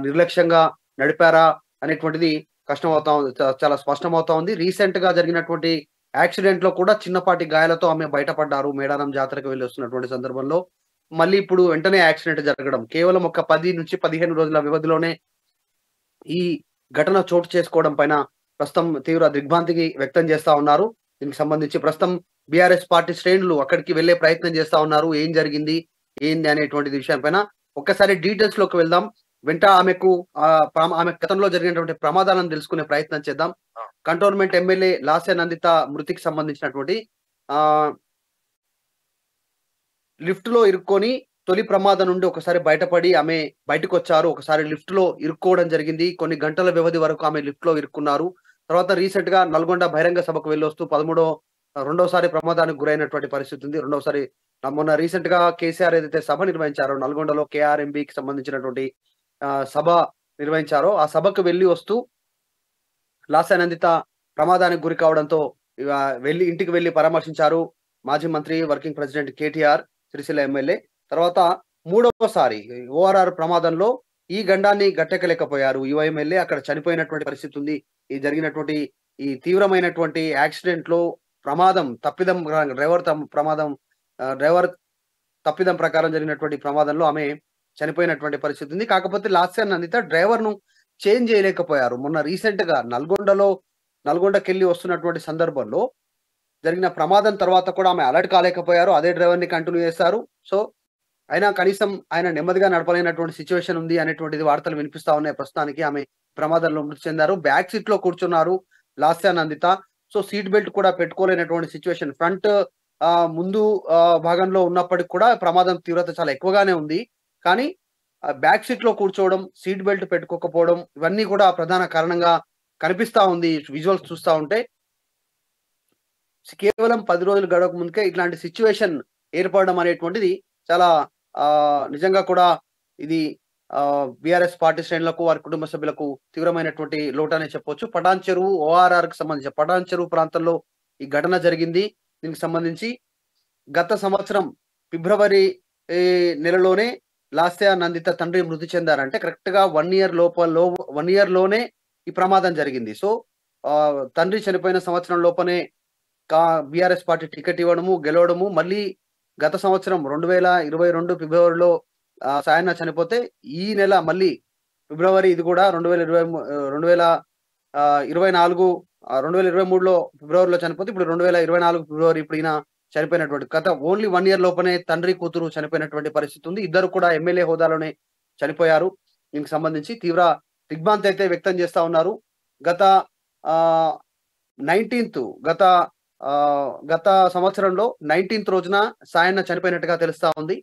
నిర్లక్ష్యంగా నడిపారా అనేటువంటిది కష్టమవుతా ఉంది. చాలా స్పష్టమవుతా ఉంది. రీసెంట్‌గా జరిగినటువంటి యాక్సిడెంట్‌లో కూడా చిన్నపాటి గాయాలతో ఆమె బయటపడ్డారు. మేడారం జాతరకు వెళ్లొస్తున్నటువంటి సందర్భంలో. మళ్ళీ ఇప్పుడు వెంటనే యాక్సిడెంట్ జరగడం. కేవలం ఒక 10-15 రోజుల వ్యవధిలోనే ఈ ఘటన చోటు చేసుకోవడం పైన ప్రస్తుతం తీవ్ర దిగ్భ్రాంతికి వ్యక్తం చేస్తా ఉన్నారు. దీనికి సంబంధించి ప్రస్తుతం బీఆర్ఎస్ పార్టీ శ్రేణులు అక్కడికి వెళ్లే ప్రయత్నం చేస్తా ఉన్నారు. ఏం జరిగింది? ఏంది? అనేటువంటి విషయం పైన ఒక్కసారి డీటెయిల్స్‌లోకి వెళ్దాం. ఆమెకు ఆమె గతంలో జరిగినటువంటి ప్రమాదాలను తెలుసుకునే ప్రయత్నం చేద్దాం. కంటోన్మెంట్ ఎమ్మెల్యే లాస్య నందిత మృతికి సంబంధించినటువంటి ఆహ్, లిఫ్ట్‌లో ఇరుక్కొని తొలి ప్రమాదం నుండి ఒకసారి బయటపడి ఆమె బయటకొచ్చారు. ఒకసారి లిఫ్ట్‌లో ఇరుక్కోవడం జరిగింది. కొన్ని గంటల వ్యవధి వరకు ఆమె లిఫ్ట్‌లో ఇరుక్కున్నారు. తర్వాత రీసెంట్‌గా నల్గొండ బహిరంగ సభకు వెళ్ళొస్తూ రెండోసారి ప్రమాదానికి గురైనటువంటి పరిస్థితి ఉంది. రెండోసారి మొన్న రీసెంట్‌గా కేసీఆర్ ఏదైతే సభ నిర్వహించారో నల్గొండలో కేఆర్ఎంబీకి సంబంధించినటువంటి సభ నిర్వహించారో, ఆ సభకు వెళ్లి వస్తూ లాస్యానందిత ప్రమాదానికి గురి కావడంతో ఇంటికి వెళ్లి పరామర్శించారు. మాజీ మంత్రి, working president KTR, Sircilla MLA. తర్వాత మూడవసారి ఓఆర్ఆర్ ప్రమాదంలో ఈ గండాన్ని గట్టెక్కలేకపోయారు. యువ ఎమ్మెల్యే అక్కడ చనిపోయినటువంటి పరిస్థితి ఉంది. ఈ జరిగినటువంటి ఈ తీవ్రమైనటువంటి యాక్సిడెంట్‌లో డ్రైవర్ తప్పిదం ప్రకారం జరిగినటువంటి ప్రమాదంలో ఆమె చనిపోయినటువంటి పరిస్థితి ఉంది. కాకపోతే లాస్యానందిత డ్రైవర్‌ను చేంజ్ చేయలేకపోయారు. మొన్న రీసెంట్‌గా నల్గొండకెళ్ళి వస్తున్నటువంటి సందర్భంలో జరిగిన ప్రమాదం తర్వాత కూడా ఆమె అలర్ట్ కాలేకపోయారు. అదే డ్రైవర్‌ని కంటిన్యూ చేశారు. సో, అయినా కనీసం ఆయన నెమ్మదిగా నడపలేనటువంటి సిట్యుయేషన్ ఉంది అనేటువంటిది వార్తలు వినిపిస్తా ఉన్నాయి. ప్రస్తుతానికి ఆమె ప్రమాదంలో మృతి చెందారు. బ్యాక్ సీట్‌లో కూర్చున్నారు లాస్యానందిత. సో, సీట్ బెల్ట్ కూడా పెట్టుకోలేనటువంటి సిట్యుయేషన్. ముందు భాగంలో ఉన్నప్పటికి కూడా ప్రమాదం తీవ్రత చాలా ఎక్కువగానే ఉంది. కానీ బ్యాక్ సీట్‌లో కూర్చోవడం, సీట్ బెల్ట్ పెట్టుకోకపోవడం ఇవన్నీ కూడా ప్రధాన కారణంగా కనిపిస్తా ఉంది. విజువల్స్ చూస్తా ఉంటే. కేవలం 10 రోజులు గడవక ముందుకే ఇట్లాంటి సిట్యుయేషన్ ఏర్పడడం అనేటువంటిది చాలా నిజంగా కూడా ఇది బీఆర్ఎస్ పార్టీ శ్రేణులకు, వారి కుటుంబ సభ్యులకు తీవ్రమైనటువంటి లోటనే చెప్పొచ్చు. పటాన్ చెరువు ఓఆర్ఆర్‌కి సంబంధించి పటాన్ చెరువు ప్రాంతంలో ఈ ఘటన జరిగింది. దీనికి సంబంధించి గత సంవత్సరం ఫిబ్రవరి నెలలోనే లాస్యానందిత తండ్రి మృతి చెందారంటే కరెక్ట్‌గా 1 ఇయర్ లోనే ఈ ప్రమాదం జరిగింది. సో, తండ్రి చనిపోయిన సంవత్సరం లోపనే బీఆర్ఎస్ పార్టీ టికెట్ ఇవ్వడము, గెలవడము, మళ్ళీ గత సంవత్సరం 2022 ఫిబ్రవరిలో సాయన్న చనిపోతే, ఈ నెల మళ్ళీ ఫిబ్రవరి ఇది కూడా 2023లో ఫిబ్రవరిలో చనిపోతే, ఇప్పుడు 2024 ఫిబ్రవరి ఇప్పుడు ఈయన చనిపోయినటువంటి ఓన్లీ 1 ఇయర్ లోపనే తండ్రి, కూతురు చనిపోయినటువంటి పరిస్థితి ఉంది. ఇద్దరు కూడా ఎమ్మెల్యే హోదాలోనే చనిపోయారు. దీనికి సంబంధించి తీవ్ర దిగ్భ్రాంతి అయితే వ్యక్తం చేస్తా ఉన్నారు. గత ఆహ్, 19థ్ గత సంవత్సరంలో 19థ్ రోజున సాయన్న చనిపోయినట్టుగా తెలుస్తా ఉంది.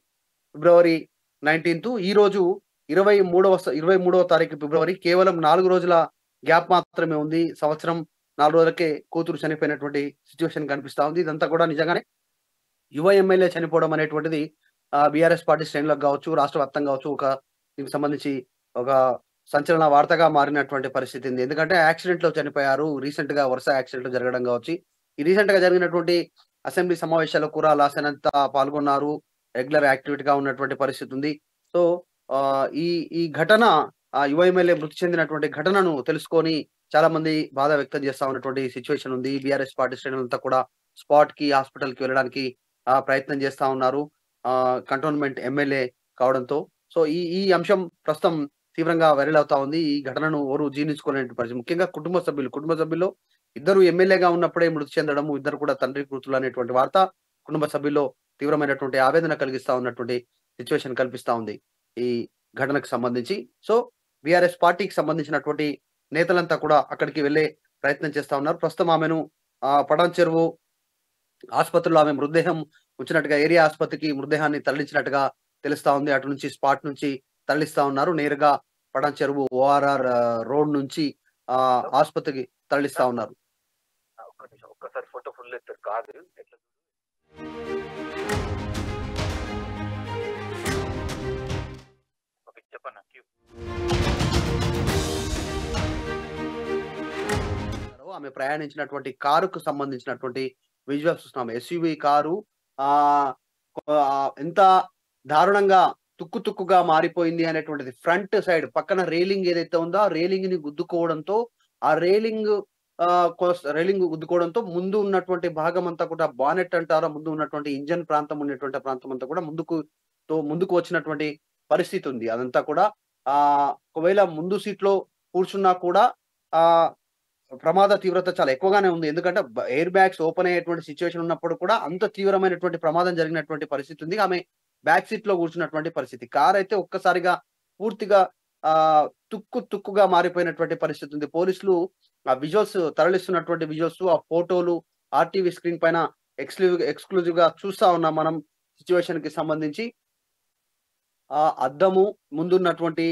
ఫిబ్రవరి 19థ్. ఈరోజు 23వ తారీఖు ఫిబ్రవరి. కేవలం 4 రోజుల గ్యాప్ మాత్రమే ఉంది. సంవత్సరం 4 రోజులకే కూతురు చనిపోయినటువంటి సిట్యుయేషన్ కనిపిస్తా ఉంది. ఇదంతా కూడా నిజంగానే యువ ఎమ్మెల్యే చనిపోవడం అనేటువంటిది బీఆర్ఎస్ పార్టీ శ్రేణులకు గావచ్చు, రాష్ట్ర వ్యాప్తంగా గావచ్చు, దీనికి సంబంధించి ఒక సంచలన వార్తగా మారినటువంటి పరిస్థితి ఉంది. ఎందుకంటే యాక్సిడెంట్‌లో చనిపోయారు. రీసెంట్‌గా వరుస యాక్సిడెంట్‌లు జరగడం గావచ్చు. ఈ రీసెంట్‌గా జరిగినటువంటి అసెంబ్లీ సమావేశాల్లో కూడా లాస్యానందిత పాల్గొన్నారు. రెగ్యులర్ యాక్టివిటీగా ఉన్నటువంటి పరిస్థితి ఉంది. సో, ఈ ఘటన యువ ఎమ్మెల్యే మృతి చెందినటువంటి ఘటనను తెలుసుకొని చాలా మంది బాధ వ్యక్తం చేస్తా ఉన్నటువంటి సిట్యుయేషన్ ఉంది. బీఆర్ఎస్ పార్టీ శ్రేణులంతా కూడా హాస్పిటల్‌కి వెళ్ళడానికి ప్రయత్నం చేస్తా ఉన్నారు. కంటోన్మెంట్ ఎమ్మెల్యే కావడంతో. సో, ఈ అంశం ప్రస్తుతం తీవ్రంగా వైరల్ అవుతా ఉంది. ఈ ఘటనను ఎవరు జీర్ణించుకోలేని పరిస్థితి. ముఖ్యంగా కుటుంబ సభ్యుల్లో ఇద్దరు ఎమ్మెల్యేగా ఉన్నప్పుడే మృతి చెందడము, ఇద్దరు కూడా తండ్రి, కూతురు అనేటువంటి వార్త కుటుంబ సభ్యుల్లో తీవ్రమైనటువంటి ఆవేదన కలిగిస్తా ఉన్నటువంటి సిట్యుయేషన్ కల్పిస్తా ఉంది. ఈ ఘటనకు సంబంధించి. సో, బీఆర్ఎస్ పార్టీకి సంబంధించినటువంటి నేతలంతా కూడా అక్కడికి వెళ్ళే ప్రయత్నం చేస్తా ఉన్నారు. ప్రస్తుతం ఆమెను పటాన్ చెరువు ఆసుపత్రిలో ఆమె మృతదేహం ఉంచినట్టుగా ఏరియా ఆసుపత్రికి మృతదేహాన్ని తరలించినట్టుగా తెలుస్తా ఉంది. అటు నుంచి స్పాట్ నుంచి తరలిస్తా ఉన్నారు. నేరుగా పటాన్ చెరువు ఓఆర్ఆర్ రోడ్ నుంచి ఆసుపత్రికి తరలిస్తా ఉన్నారు. ఒక్క నిమిషం. ఒక్కసారి ఫోటో ఫుల్ ఎత్తు కాదు. ఎట్లా ఓకే చెప్పన్నా. ఆమె ప్రయాణించినటువంటి కారుకు సంబంధించినటువంటి విజువల్స్ చూస్తున్నాం. ఎస్యూవీ కారు ఆహ్, ఎంత దారుణంగా తుక్కుగా మారిపోయింది అనేటువంటిది. ఫ్రంట్ సైడ్ పక్కన రేలింగ్ ఏదైతే ఉందో ఆ రేలింగ్ ని గుద్దుకోవడంతో ఆ రేలింగ్ రేలింగ్ గుద్దుకోవడంతో ముందు ఉన్నటువంటి భాగం అంతా కూడా బానెట్ అంటారా, ముందు ఉన్నటువంటి ఇంజిన్ ప్రాంతం ఉన్నటువంటి ప్రాంతం అంతా కూడా ముందుకు వచ్చినటువంటి పరిస్థితి ఉంది. అదంతా కూడా ఒకవేళ ముందు సీట్‌లో కూర్చున్నా కూడా ఆహ్, ప్రమాద తీవ్రత చాలా ఎక్కువగానే ఉంది. ఎందుకంటే ఎయిర్ బ్యాగ్స్ ఓపెన్ అయ్యేటువంటి సిట్యుయేషన్ ఉన్నప్పుడు కూడా అంత తీవ్రమైనటువంటి ప్రమాదం జరిగినటువంటి పరిస్థితి ఉంది. ఆమె బ్యాక్ సీట్‌లో కూర్చున్నటువంటి పరిస్థితి. కారైతే ఒక్కసారిగా పూర్తిగా తుక్కుగా మారిపోయినటువంటి పరిస్థితి ఉంది. పోలీసులు ఆ విజువల్స్ తరలిస్తున్నటువంటి విజువల్స్, ఆ ఫోటోలు ఆర్‌టీవీ స్క్రీన్ పైన ఎక్స్‌క్లూజివ్‌గా చూస్తా ఉన్నాం మనం సిట్యుయేషన్‌కి సంబంధించి. అద్దము ముందున్నటువంటి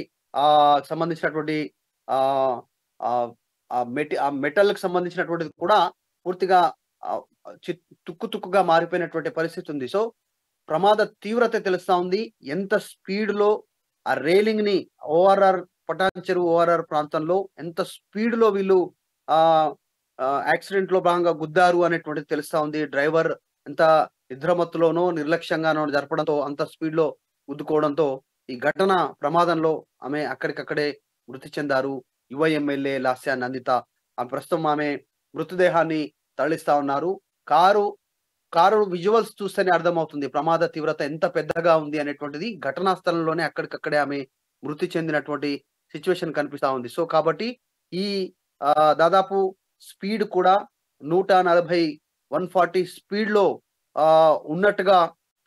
సంబంధించినటువంటి ఆహ్, ఆహ్, ఆ మెటల్‌కి సంబంధించినటువంటిది కూడా పూర్తిగా ఆహ్, చి తుక్కుగా మారిపోయినటువంటి పరిస్థితి ఉంది. సో, ప్రమాద తీవ్రత తెలుస్తా ఉంది. ఎంత స్పీడ్‌లో ఆ రైలింగ్‌ని పటాన్ చెరువు ఓఆర్ఆర్ ప్రాంతంలో ఎంత స్పీడ్‌లో వీళ్ళు ఆహ్, యాక్సిడెంట్‌లో భాగంగా గుద్దారు అనేటువంటిది తెలుస్తా ఉంది. డ్రైవర్ ఎంత నిద్రమత్తులోనో, నిర్లక్ష్యంగానో జరపడంతో అంత స్పీడ్‌లో గుద్దుకోవడంతో ఈ ప్రమాదంలో ఆమె అక్కడికక్కడే మృతి చెందారు. యువ ఎమ్మెల్యే లాస్య నందిత. ప్రస్తుతం ఆమె మృతదేహాన్ని తరలిస్తా ఉన్నారు. కారు కారు విజువల్స్ చూస్తేనే అర్థమవుతుంది. ప్రమాద తీవ్రత ఎంత పెద్దగా ఉంది అనేటువంటిది. ఘటనా స్థలంలోనే అక్కడికక్కడే ఆమె మృతి చెందినటువంటి సిట్యుయేషన్ కనిపిస్తా ఉంది. సో, కాబట్టి ఈ దాదాపు స్పీడ్ కూడా 140, 140 స్పీడ్‌లో ఉన్నట్టుగా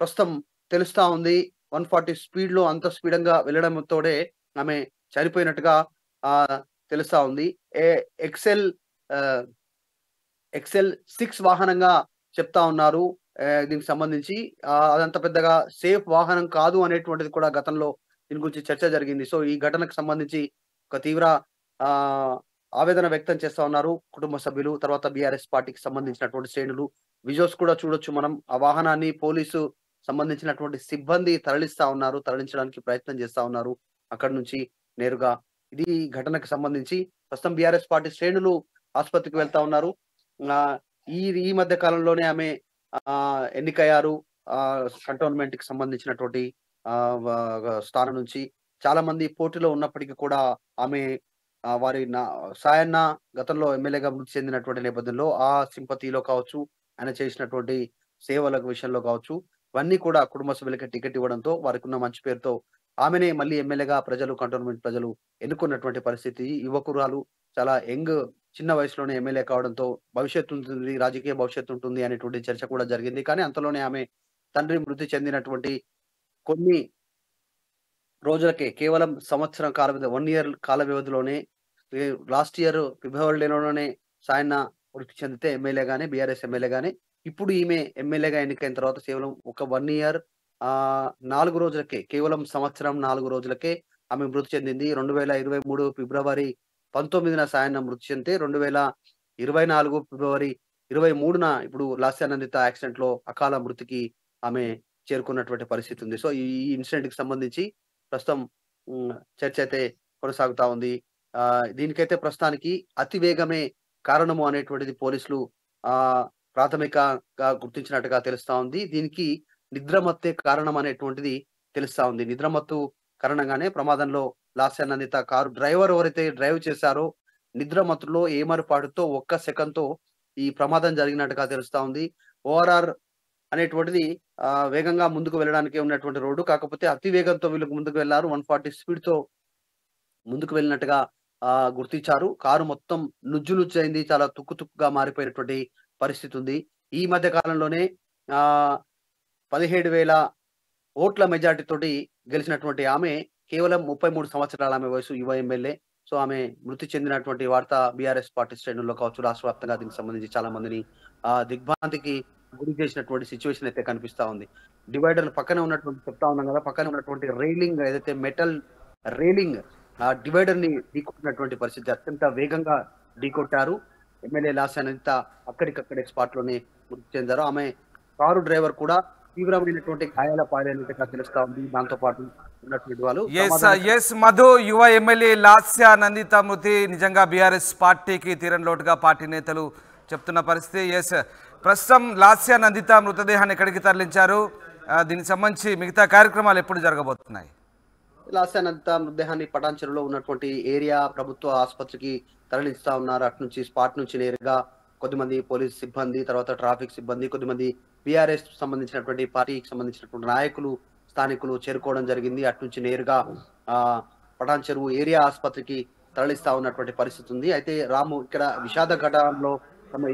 ప్రస్తుతం తెలుస్తా ఉంది. 140 స్పీడ్‌లో అంత స్పీడంగా వెళ్ళడంతోనే ఆమె చనిపోయినట్టుగా ఆహ్, తెలుస్తా ఉంది. ఎ ఎక్సెల్ ఆహ్, ఎక్సెల్ 6 వాహనంగా చెప్తా ఉన్నారు. దీనికి సంబంధించి అదంత పెద్దగా సేఫ్ వాహనం కాదు అనేటువంటిది కూడా గతంలో దీని గురించి చర్చ జరిగింది. సో, ఈ ఘటనకు సంబంధించి ఒక తీవ్ర ఆహ్, ఆవేదన వ్యక్తం చేస్తా ఉన్నారు కుటుంబ సభ్యులు. తర్వాత బీఆర్ఎస్ పార్టీకి సంబంధించినటువంటి శ్రేణులు. విజువల్స్ కూడా చూడొచ్చు మనం. ఆ వాహనాన్ని పోలీసు సంబంధించినటువంటి సిబ్బంది తరలిస్తా ఉన్నారు. తరలించడానికి ప్రయత్నం చేస్తా ఉన్నారు. అక్కడి నుంచి నేరుగా ఇది ఘటనకు సంబంధించి ప్రస్తుతం బీఆర్ఎస్ పార్టీ శ్రేణులు ఆసుపత్రికి వెళ్తా ఉన్నారు. ఆహ్, ఈ ఈ మధ్య కాలంలోనే ఆమె ఎన్నికయ్యారు. కంటోన్మెంట్‌కి సంబంధించినటువంటి స్థానం నుంచి. చాలా మంది పోటీలో ఉన్నప్పటికీ కూడా ఆమె వారి సాయన్న గతంలో ఎమ్మెల్యేగా మృతి చెందినటువంటి నేపథ్యంలో ఆ సింపతిలో కావచ్చు, ఆయన చేసినటువంటి సేవల విషయంలో కావచ్చు, ఇవన్నీ కూడా కుటుంబ సభ్యులకి టికెట్ ఇవ్వడంతో వారికున్న మంచి పేరుతో ఆమెనే మళ్ళీ ఎమ్మెల్యేగా కంటోన్మెంట్ ప్రజలు ఎన్నుకున్నటువంటి పరిస్థితి. యువకురాలు చాలా చిన్న వయసులోనే ఎమ్మెల్యే కావడంతో భవిష్యత్తు ఉంటుంది, రాజకీయ భవిష్యత్తు ఉంటుంది అనేటువంటి చర్చ కూడా జరిగింది. కానీ అంతలోనే ఆమె తండ్రి మృతి చెందినటువంటి కొన్ని రోజులకే కేవలం సంవత్సరం 1 ఇయర్ కాల వ్యవధిలోనే లాస్ట్ ఇయర్ ఫిబ్రవరి నెలలోనే సాయన్న మృతి చెందితే ఎమ్మెల్యేగానే బీఆర్ఎస్ ఎమ్మెల్యేగానే ఇప్పుడు ఈమె ఎమ్మెల్యేగా ఎన్నికైన తర్వాత కేవలం ఒక 1 ఇయర్ 4 రోజులకే కేవలం సంవత్సరం 4 రోజులకే ఆమె మృతి చెందింది. 2023 ఫిబ్రవరి 19న సాయన్న మృతి చెందితే 2024 ఫిబ్రవరి 23న ఇప్పుడు లాస్యానందిత యాక్సిడెంట్‌లో అకాల మృతికి ఆమె చేరుకున్నటువంటి పరిస్థితి ఉంది. సో, ఈ ఇన్సిడెంట్‌కి సంబంధించి ప్రస్తుతం చర్చ అయితే కొనసాగుతా ఉంది. దీనికైతే ప్రస్తుతానికి అతివేగమే కారణము అనేటువంటిది పోలీసులు ప్రాథమికంగా గుర్తించినట్టుగా తెలుస్తా ఉంది. దీనికి నిద్రమత్తే కారణం అనేటువంటిది తెలుస్తా ఉంది. నిద్రమత్తు కారణంగానే ప్రమాదంలో లాస్యానందిత కారు డ్రైవర్ ఎవరైతే డ్రైవ్ చేశారో నిద్రమత్తులో ఏమరుపాటుతో ఒక్క సెకన్‌తో ఈ ప్రమాదం జరిగినట్టుగా తెలుస్తా ఉంది. ఓఆర్ఆర్ అనేటువంటిది వేగంగా ముందుకు వెళ్ళడానికే ఉన్నటువంటి రోడ్డు. కాకపోతే అతి వేగంతో వీళ్ళు ముందుకు వెళ్లారు. 140 స్పీడ్‌తో ముందుకు వెళ్ళినట్టుగా గుర్తించారు. కారు మొత్తం నుజ్జయింది. చాలా తుక్కుగా మారిపోయినటువంటి పరిస్థితి ఉంది. ఈ మధ్య కాలంలోనే 17,000 ఓట్ల మెజారిటీ తోటి గెలిచినటువంటి ఆమె కేవలం 33 సంవత్సరాల ఆమె వయసు. యువ ఎమ్మెల్యే. సో, ఆమె మృతి చెందినటువంటి వార్త బీఆర్ఎస్ పార్టీ శ్రేణుల్లో కావచ్చు, రాష్ట్ర వ్యాప్తంగా దీనికి సంబంధించి చాలా మందిని దిగ్భ్రాంతికి గురి చేసినటువంటి సిట్యుయేషన్ అయితే కనిపిస్తా ఉంది. డివైడర్ పక్కనే ఉన్నటువంటి చెప్తా ఉన్నాం కదా! పక్కనే ఉన్నటువంటి రైలింగ్ ఏదైతే మెటల్ రైలింగ్ డివైడర్‌ని ఢీకొట్టినటువంటి పరిస్థితి. అత్యంత వేగంగా ఢీకొట్టారు. ఎమ్మెల్యే లాస్యానందిత అక్కడికక్కడే స్పాట్‌లోనే మృతి చెందారు. ఆమె కారు డ్రైవర్ కూడా తీవ్రమైనటువంటి గాయాల పాలైనట్టుగా తెలుస్తా ఉంది. దాంతో పాటు ఉన్నటువంటి వాళ్ళు మధు యువ ఎమ్మెల్యే లాస్యానందిత మృతి నిజంగా బీఆర్ఎస్ పార్టీకి తీరని లోటుగా పార్టీ నేతలు చెప్తున్న పరిస్థితి. ప్రస్తుతం లాస్యానందిత మృతదేహాన్ని ఎక్కడికి తరలించారు? దీనికి సంబంధించి మిగతా కార్యక్రమాలు ఎప్పుడు జరగబోతున్నాయి? లాస్యానంత మృతదేహాన్ని పటాన్ చెరువులో ఉన్నటువంటి ఏరియా ప్రభుత్వ ఆసుపత్రికి తరలిస్తా ఉన్నారు. అటు నుంచి స్పాట్ నుంచి నేరుగా కొద్దిమంది పోలీస్ సిబ్బంది, తర్వాత ట్రాఫిక్ సిబ్బంది, కొద్దిమంది బీఆర్ఎస్ సంబంధించినటువంటి పార్టీకి సంబంధించినటువంటి నాయకులు, స్థానికులు చేరుకోవడం జరిగింది. అటు నుంచి నేరుగా ఆ పటాన్ చెరువు ఏరియా ఆసుపత్రికి తరలిస్తా ఉన్నటువంటి పరిస్థితి ఉంది. అయితే రాము ఇక్కడ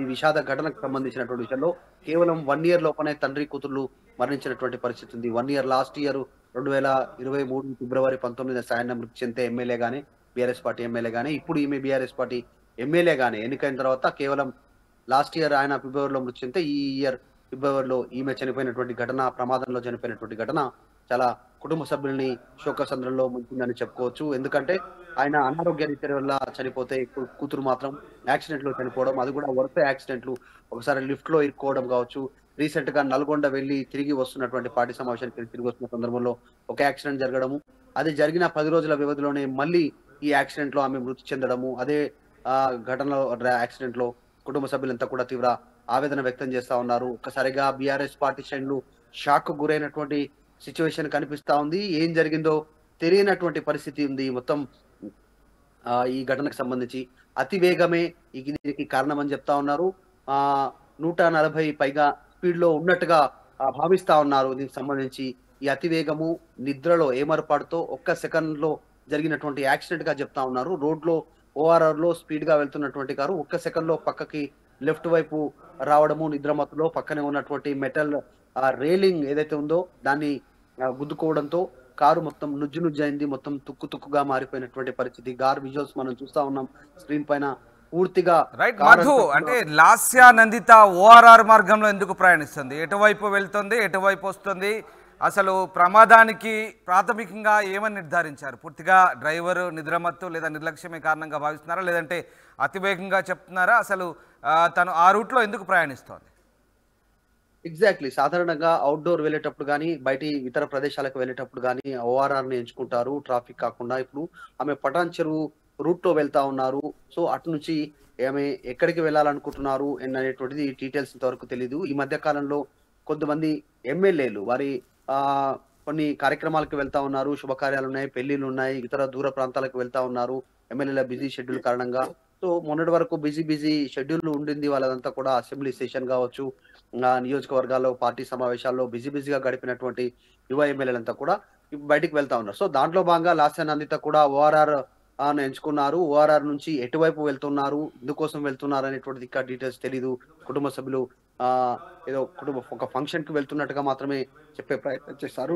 ఈ విషాద ఘటనకు సంబంధించినటువంటి విషయంలో కేవలం 1 year లోపనే తండ్రి కూతుర్లు మరణించినటువంటి పరిస్థితి ఉంది. 1 year లాస్ట్ ఇయర్ 2023 ఫిబ్రవరి 19 సాయంత్రం మృతి చెందితే ఎమ్మెల్యే గానీ, బీఆర్ఎస్ పార్టీ ఎమ్మెల్యే గానీ, ఇప్పుడు ఈమె బీఆర్ఎస్ పార్టీ ఎమ్మెల్యే గానీ ఎన్నికైన తర్వాత కేవలం లాస్ట్ ఇయర్ ఆయన ఫిబ్రవరిలో మృతి చెందితే ఈ ఇయర్ ఫిబ్రవరిలో ఈమె చనిపోయినటువంటి ఘటన, ప్రమాదంలో చనిపోయినటువంటి ఘటన చాలా కుటుంబ సభ్యుల్ని శోకసంద్రంలో ముంచిందని చెప్పుకోవచ్చు. ఎందుకంటే ఆయన అనారోగ్య రీత్యా వల్ల చనిపోతే కూతురు మాత్రం యాక్సిడెంట్ లో చనిపోవడం, అది కూడా వరుస యాక్సిడెంట్లు. ఒకసారి లిఫ్ట్ లో ఇరుక్కోవడం కావచ్చు, రీసెంట్ గా నల్గొండ వెళ్లి తిరిగి వస్తున్నటువంటి పార్టీ సమావేశానికి తిరిగి వస్తున్న సందర్భంలో ఒక యాక్సిడెంట్ జరగడము, అది జరిగిన 10 రోజుల వ్యవధిలోనే మళ్ళీ ఈ యాక్సిడెంట్ లో ఆమె మృతి చెందడము, అదే ఘటనలో యాక్సిడెంట్ లో కుటుంబ సభ్యులంతా కూడా తీవ్ర ఆవేదన వ్యక్తం చేస్తా ఉన్నారు. ఒక్కసారిగా బీఆర్ఎస్ పార్టీ శ్రేణులు షాక్ గురైనటువంటి సిచ్యువేషన్ కనిపిస్తా ఉంది. ఏం జరిగిందో తెలియనటువంటి పరిస్థితి ఉంది. మొత్తం ఈ ఘటనకు సంబంధించి అతివేగమే దీనికి కారణం అని చెప్తా ఉన్నారు. 140 పైగా స్పీడ్ లో ఉన్నట్టుగా భావిస్తా ఉన్నారు. దీనికి సంబంధించి ఈ అతివేగము నిద్రలో ఏమరపాటుతో ఒక్క సెకండ్ లో జరిగినటువంటి యాక్సిడెంట్ గా చెప్తా ఉన్నారు. రోడ్ లో ఓఆర్ఆర్ లో స్పీడ్ గా వెళ్తున్నటువంటి కారు ఒక్క సెకండ్ లో పక్కకి లెఫ్ట్ వైపు రావడము, నిద్రమత్తులో పక్కనే ఉన్నటువంటి మెటల్ రేలింగ్ ఏదైతే ఉందో దాన్ని గుద్దుకోవడంతో కారు మొత్తం నుజ్జు అయింది. మొత్తం తుక్కుగా మారిపోయినటువంటి పరిస్థితి. కార్ విజువల్స్ మనం చూస్తా ఉన్నాం స్క్రీన్ పైన పూర్తిగా. రైట్ మధు, అంటే లాస్య నందిత ఓఆర్ఆర్ మార్గంలో ఎందుకు ప్రయాణిస్తుంది? ఎటువైపు వెళ్తుంది, ఎటువైపు వస్తుంది? అసలు ప్రమాదానికి ప్రాథమికంగా ఏమని నిర్ధారించారు? పూర్తిగా డ్రైవర్ నిద్రమత్తు లేదా నిర్లక్ష్యమే కారణంగా భావిస్తున్నారా, లేదంటే అతివేగంగా చెప్తున్నారా? అసలు తను ఆ రూట్లో ఎందుకు ప్రయాణిస్తోంది? ఎగ్జాక్ట్లీ, సాధారణంగా అవుట్డోర్ వెళ్ళేటప్పుడు కానీ, బయటి ఇతర ప్రదేశాలకు వెళ్ళేటప్పుడు కానీ ఓఆర్ఆర్ ని ఎంచుకుంటారు ట్రాఫిక్ కాకుండా. ఇప్పుడు ఆమె పటాన్ చెరువు రూట్ లో వెళ్తా ఉన్నారు. సో అటు నుంచి ఆమె ఎక్కడికి వెళ్ళాలనుకుంటున్నారు అనేటువంటిది డీటెయిల్స్ ఇంతవరకు తెలియదు. ఈ మధ్య కాలంలో కొంతమంది ఎమ్మెల్యేలు వారి కొన్ని కార్యక్రమాలకు వెళ్తా ఉన్నారు, శుభకార్యాలు ఉన్నాయి, పెళ్లిళ్ళు ఉన్నాయి, ఇతర దూర ప్రాంతాలకు వెళ్తా ఉన్నారు ఎమ్మెల్యేల బిజీ షెడ్యూల్ కారణంగా. సో మొన్నటి వరకు బిజీ షెడ్యూల్ ఉండింది వాళ్ళదంతా కూడా. అసెంబ్లీ సెషన్ కావచ్చు, నియోజకవర్గాల్లో పార్టీ సమావేశాల్లో బిజీగా గడిపినటువంటి యువ ఎమ్మెల్యేలంతా కూడా బయటికి వెళ్తా ఉన్నారు. సో దాంట్లో భాగంగా లాస్య నందిత కూడా ఓఆర్ఆర్ ఎంచుకున్నారు. ఓఆర్ఆర్ నుంచి ఎటువైపు వెళ్తున్నారు, ఎందుకోసం వెళ్తున్నారు అనేటువంటిది ఇంకా డీటెయిల్స్ తెలీదు. కుటుంబ సభ్యులు ఏదో ఒక ఫంక్షన్ కి వెళ్తున్నట్టుగా మాత్రమే చెప్పే ప్రయత్నం చేస్తారు.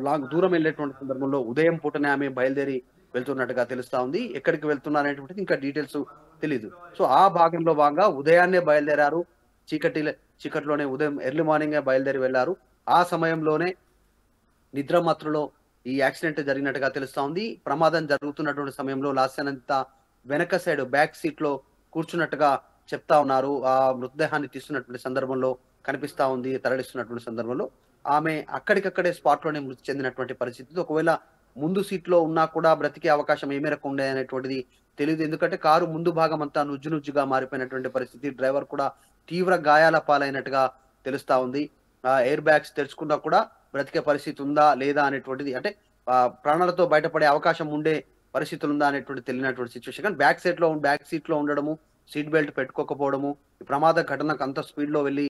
లాంగ్ దూరం వెళ్ళేటువంటి సందర్భంలో ఉదయం పూటనే ఆమె బయలుదేరి వెళ్తున్నట్టుగా తెలుస్తా ఉంది. ఎక్కడికి వెళ్తున్నారు అనేటువంటిది ఇంకా డీటెయిల్స్ తెలీదు. సో ఆ భాగంలో భాగంగా ఉదయాన్నే బయలుదేరారు. చీకట్లోనే ఉదయం ఎర్లీ మార్నింగ్ బయలుదేరి వెళ్లారు. ఆ సమయంలోనే నిద్రమత్తులో ఈ యాక్సిడెంట్ జరిగినట్టుగా తెలుస్తా ఉంది. ప్రమాదం జరుగుతున్నటువంటి సమయంలో లాస్యానందిత వెనక సైడ్ బ్యాక్ సీట్ లో కూర్చున్నట్టుగా చెప్తా ఉన్నారు. ఆ మృతదేహాన్ని తీస్తున్నటువంటి సందర్భంలో కనిపిస్తా ఉంది. తరలిస్తున్నటువంటి సందర్భంలో ఆమె అక్కడికక్కడే స్పాట్ లోనే మృతి చెందినటువంటి పరిస్థితి. ఒకవేళ ముందు సీట్ లో ఉన్నా కూడా బ్రతికే అవకాశం ఏ మేరకు ఉండే అనేటువంటిది తెలియదు. ఎందుకంటే కారు ముందు భాగం అంతా నుజ్జుగా మారిపోయినటువంటి పరిస్థితి. డ్రైవర్ కూడా తీవ్ర గాయాల పాలైనట్టుగా తెలుస్తా ఉంది. ఎయిర్ బ్యాగ్స్ తెరుచుకున్నా కూడా బ్రతికే పరిస్థితి ఉందా లేదా అనేటువంటిది, అంటే ప్రాణాలతో బయటపడే అవకాశం ఉండే పరిస్థితులు ఉందా అనేటువంటి తెలియనటువంటి సిచ్యువేషన్. కానీ బ్యాక్ సీట్ లో ఉండడము, సీట్ బెల్ట్ పెట్టుకోకపోవడము, ఈ ప్రమాద ఘటనకు అంత స్పీడ్ లో వెళ్ళి